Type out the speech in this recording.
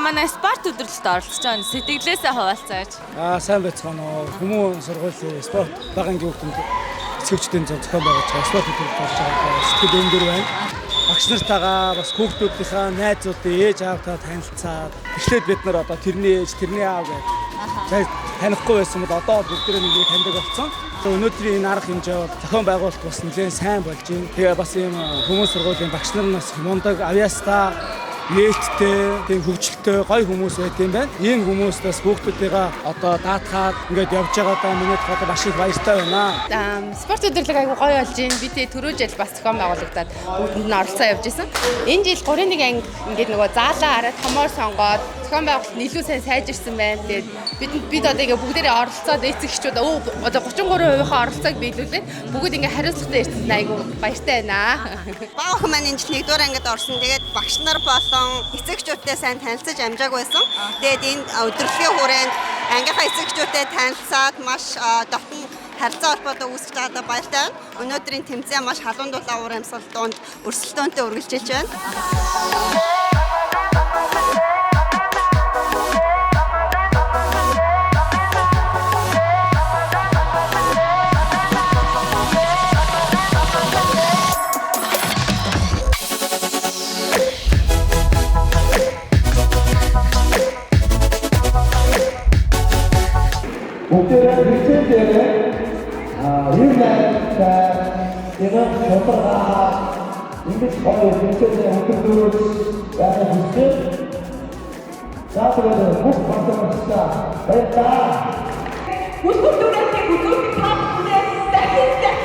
манай спорт өдрөлтөд оролцож байгаа сэтгэлээсээ хуваалцаач. Сайн байцгаана уу. Хүмүүн сургуулийн спорт багангийн хүүхдүүд эцэгчдийн зохион байгуулж байгаа спорт өдрөлт болж байгаа сэтгэл өндөр байна. Багш нартайгаа бас хүүхдүүдийнхээ найзуудын ээж аавтай танилцаад эхлээд бид нар одоо тэрний ээж, тэрний аав гэж танихгүй байсан бол одоо бүгдээ нэг таньдаг болсон. Өнөөдрийн энэ арга хэмжээ бол зохион байгуулалт бас нэлээд сайн болж байна. Тэгээ бас ийм хүмүүн сургуулийн багш нар нас мундаг авьяастай нээлттэй, тийм хөгжилтэй гоё хүмүүс байт юм байна. Ийм хүмүүстээс хүүхдүүдээ одоо даатгаад ингээд явж байгаадаа минийд одоо маш их баяртай байна. Спорт өдрлөг аягүй гоё болж байна. Би тэгээ түрүү жил бас зохион байгуулагдаад бүгдэнд нь оролцоо явж исэн. Энэ жил 3-1 анги ингээд нөгөө заалаа арай томоор сонгоод зохион байгуулалт илүү сайн сайжирсан байна. Тэгээд бид одоо ингээд бүгдээрээ оролцоод эцэгчүүд одоо 33% оролцоог биелүүлээд бүгд ингээд хариуцлагатай ирсэн аягүй баяртай байна. Бага охин маань энэ жил 1-р ангид орсон. Тэгээд багш нар болон эцэгчүүдтэй сайн танилцаж амжааг байсан. Тэгээд энэ өдрөлгийн хүрээнд ангийнхаа эцэгчүүдтэй танилцаад маш дотн харилцаа холбоодоо үүсгэж байгаадаа баяртай байна. Өнөөдрийн тэмцээн маш халуун дулаан уур амьсгал донд өрсөлдөөнтэй үргэлжилж байна. Бүгдээрээ хичээлдээ ийм найзтай энэ шоторгаа ингэж гоё хичээлдээ хөтлөж байгаа хүсэж заавал бүх багтаамжтай баярлалаа. Хүсэлтүүдээ та бүхэнд дахин